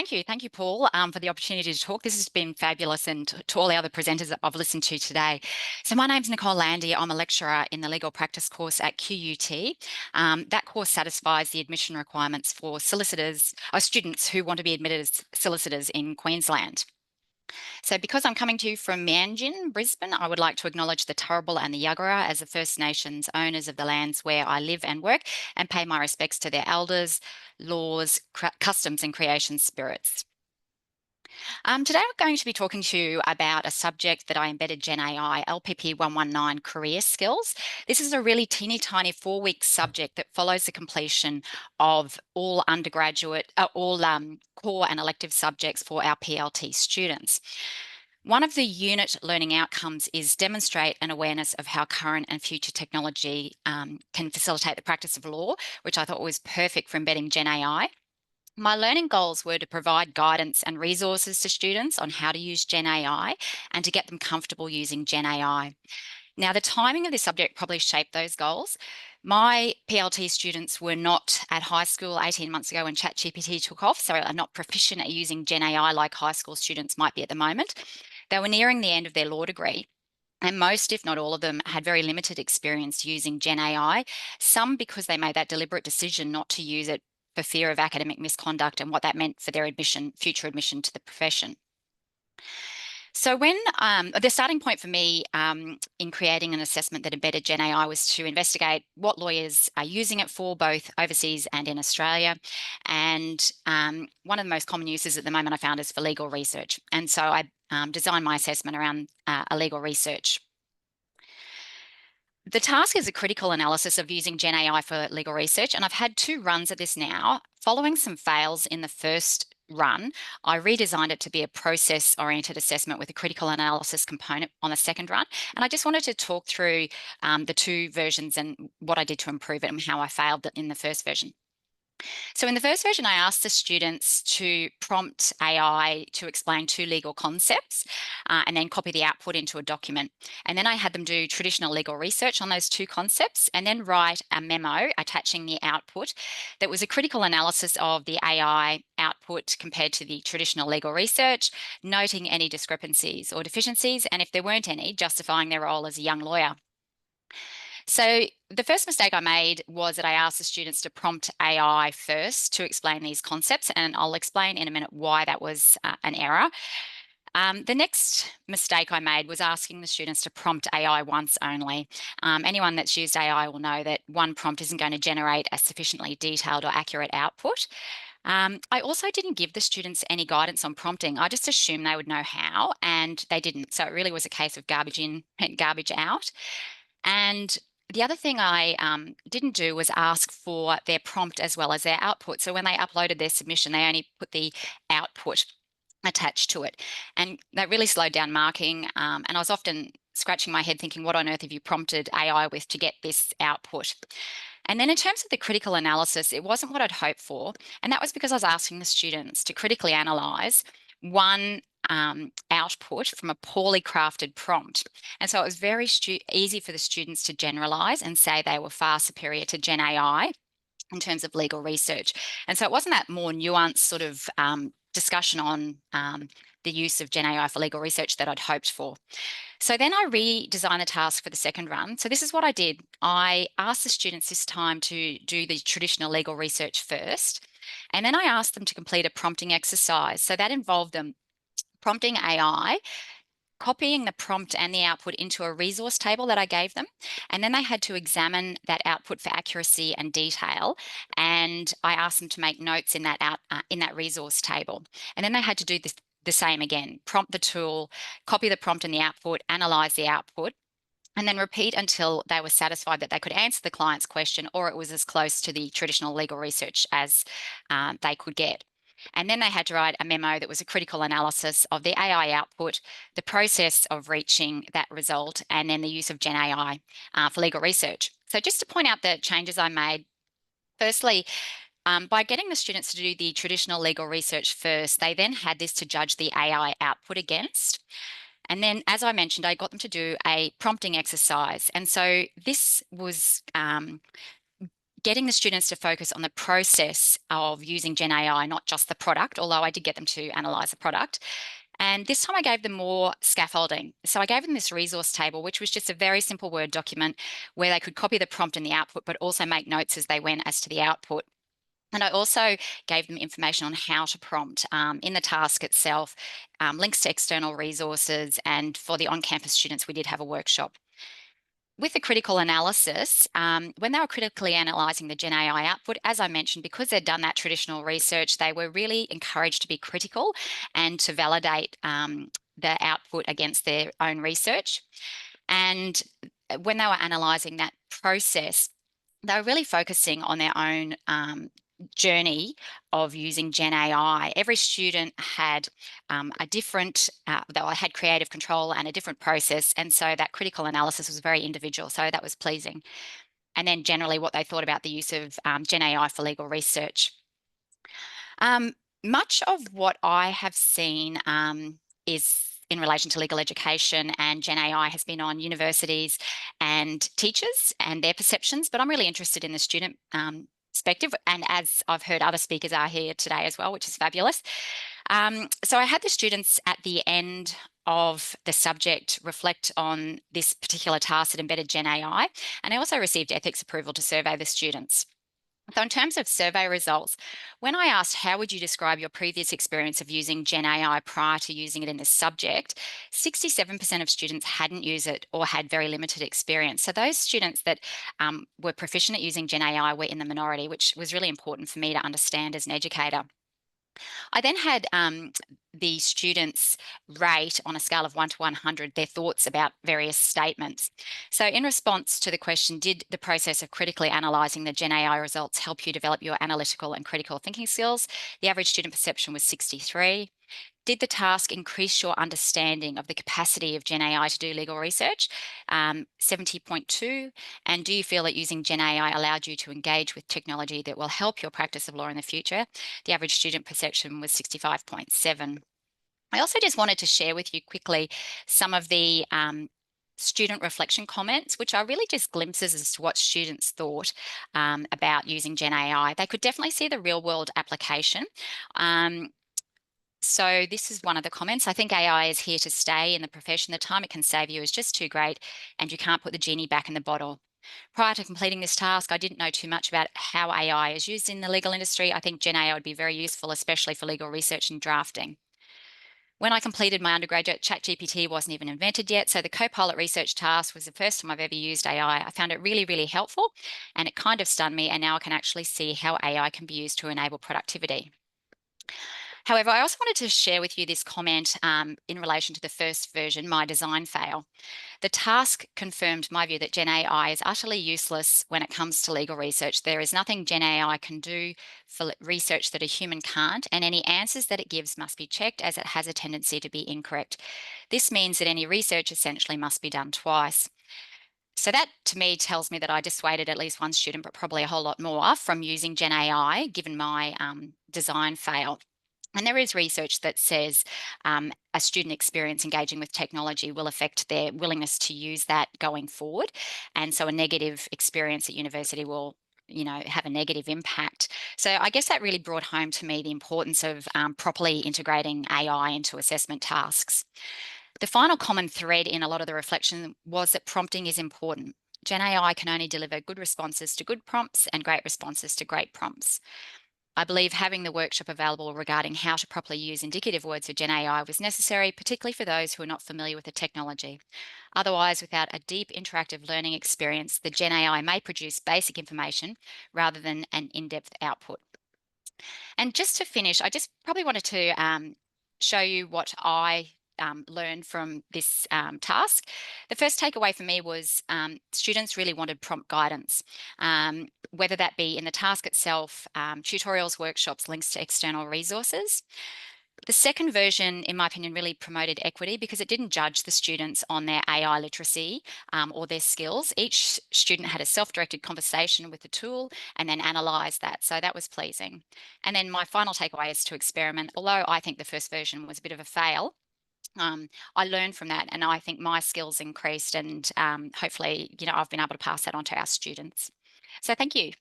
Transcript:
Thank you. Thank you, Paul, for the opportunity to talk. This has been fabulous, and to all the other presenters that I've listened to today. So my name's Nicole Landy. I'm a lecturer in the legal practice course at QUT. That course satisfies the admission requirements for solicitors or students who want to be admitted as solicitors in Queensland. So because I'm coming to you from Meanjin, Brisbane, I would like to acknowledge the Turrbal and the Yagara as the First Nations owners of the lands where I live and work, and pay my respects to their elders, laws, customs and creation spirits. Today I'm going to be talking to you about a subject that I embedded GenAI, LPP 119 career skills. This is a really teeny tiny 4-week subject that follows the completion of all undergraduate, core and elective subjects for our PLT students. One of the unit learning outcomes is demonstrate an awareness of how current and future technology can facilitate the practice of law, which I thought was perfect for embedding GenAI. My learning goals were to provide guidance and resources to students on how to use GenAI and to get them comfortable using GenAI. Now, the timing of this subject probably shaped those goals. My PLT students were not at high school 18 months ago when ChatGPT took off, so are not proficient at using GenAI like high school students might be at the moment. They were nearing the end of their law degree. And most, if not all of them, had very limited experience using GenAI, some because they made that deliberate decision not to use it for fear of academic misconduct and what that meant for their future admission to the profession. So when the starting point for me in creating an assessment that embedded GenAI was to investigate what lawyers are using it for, both overseas and in Australia. And one of the most common uses at the moment I found is for legal research. And so I designed my assessment around a legal research. The task is a critical analysis of using GenAI for legal research, and I've had 2 runs at this now. Following some fails in the first run, I redesigned it to be a process-oriented assessment with a critical analysis component on the second run. And I just wanted to talk through the 2 versions and what I did to improve it and how I failed in the first version. So in the first version, I asked the students to prompt AI to explain 2 legal concepts and then copy the output into a document. And then I had them do traditional legal research on those 2 concepts and then write a memo attaching the output that was a critical analysis of the AI output compared to the traditional legal research, noting any discrepancies or deficiencies, and if there weren't any, justifying their role as a young lawyer. So the first mistake I made was that I asked the students to prompt AI first to explain these concepts, and I'll explain in a minute why that was an error. The next mistake I made was asking the students to prompt AI once only. Anyone that's used AI will know that one prompt isn't going to generate a sufficiently detailed or accurate output. I also didn't give the students any guidance on prompting. I just assumed they would know how, and they didn't. So it really was a case of garbage in and garbage out. And the other thing I didn't do was ask for their prompt as well as their output. So when they uploaded their submission, they only put the output attached to it. And that really slowed down marking. And I was often scratching my head thinking, what on earth have you prompted AI with to get this output? And then in terms of the critical analysis, it wasn't what I'd hoped for. And that was because I was asking the students to critically analyze one output from a poorly crafted prompt. And so it was very easy for the students to generalize and say they were far superior to GenAI in terms of legal research. And so it wasn't that more nuanced sort of discussion on the use of GenAI for legal research that I'd hoped for. So then I redesigned the task for the second run. So this is what I did. I asked the students this time to do the traditional legal research first, and then I asked them to complete a prompting exercise. So that involved them prompting AI, copying the prompt and the output into a resource table that I gave them. And then they had to examine that output for accuracy and detail. And I asked them to make notes in that resource table. And then they had to do the same again, prompt the tool, copy the prompt and the output, analyze the output, and then repeat until they were satisfied that they could answer the client's question or it was as close to the traditional legal research as they could get. And then they had to write a memo that was a critical analysis of the AI output, the process of reaching that result, and then the use of GenAI for legal research. So just to point out the changes I made, firstly, by getting the students to do the traditional legal research first, they then had this to judge the AI output against. And then, as I mentioned, I got them to do a prompting exercise. And so this was getting the students to focus on the process of using GenAI, not just the product, although I did get them to analyse the product. And this time I gave them more scaffolding. So I gave them this resource table, which was just a very simple Word document where they could copy the prompt and the output, but also make notes as they went as to the output. And I also gave them information on how to prompt in the task itself, links to external resources, and for the on-campus students, we did have a workshop. With the critical analysis, when they were critically analysing the GenAI output, as I mentioned, because they'd done that traditional research, they were really encouraged to be critical and to validate the output against their own research. And when they were analysing that process, they were really focusing on their own journey of using GenAI. Every student had a different, they had creative control and a different process. And so that critical analysis was very individual. So that was pleasing. And then generally what they thought about the use of GenAI for legal research. Much of what I have seen is in relation to legal education, and GenAI has been on universities and teachers and their perceptions, but I'm really interested in the student perspective, and as I've heard other speakers are here today as well, which is fabulous. So I had the students at the end of the subject reflect on this particular task that embedded GenAI, and I also received ethics approval to survey the students. So in terms of survey results, when I asked how would you describe your previous experience of using GenAI prior to using it in this subject, 67% of students hadn't used it or had very limited experience. So those students that were proficient at using GenAI were in the minority, which was really important for me to understand as an educator. I then had the students rate on a scale of 1 to 100 their thoughts about various statements. So in response to the question, did the process of critically analysing the GenAI results help you develop your analytical and critical thinking skills? The average student perception was 63. Did the task increase your understanding of the capacity of GenAI to do legal research? 70.2. And do you feel that using GenAI allowed you to engage with technology that will help your practice of law in the future? The average student perception was 65.7. I also just wanted to share with you quickly some of the student reflection comments, which are really just glimpses as to what students thought about using GenAI. They could definitely see the real world application. So this is one of the comments. I think AI is here to stay in the profession. The time it can save you is just too great, and you can't put the genie back in the bottle. Prior to completing this task, I didn't know too much about how AI is used in the legal industry. I think GenAI would be very useful, especially for legal research and drafting. When I completed my undergraduate, ChatGPT wasn't even invented yet, so the Copilot research task was the first time I've ever used AI. I found it really, really helpful, and it kind of stunned me, and now I can actually see how AI can be used to enable productivity. However, I also wanted to share with you this comment in relation to the first version, my design fail. The task confirmed my view that GenAI is utterly useless when it comes to legal research. There is nothing GenAI can do for research that a human can't, and any answers that it gives must be checked as it has a tendency to be incorrect. This means that any research essentially must be done twice. So that to me tells me that I dissuaded at least one student, but probably a whole lot more, from using GenAI given my design fail. And there is research that says a student experience engaging with technology will affect their willingness to use that going forward. And so a negative experience at university will have a negative impact. So I guess that really brought home to me the importance of properly integrating AI into assessment tasks. The final common thread in a lot of the reflection was that prompting is important. Gen AI can only deliver good responses to good prompts and great responses to great prompts. I believe having the workshop available regarding how to properly use indicative words for Gen AI was necessary, particularly for those who are not familiar with the technology. Otherwise, without a deep interactive learning experience, the Gen AI may produce basic information rather than an in-depth output. And just to finish, I just probably wanted to show you what I learned from this task. The first takeaway for me was students really wanted prompt guidance, whether that be in the task itself, tutorials, workshops, links to external resources. The second version, in my opinion, really promoted equity because it didn't judge the students on their AI literacy or their skills. Each student had a self-directed conversation with the tool and then analysed that. So that was pleasing. And then my final takeaway is to experiment. Although I think the first version was a bit of a fail, I learned from that, and I think my skills increased, and hopefully, I've been able to pass that on to our students. So thank you.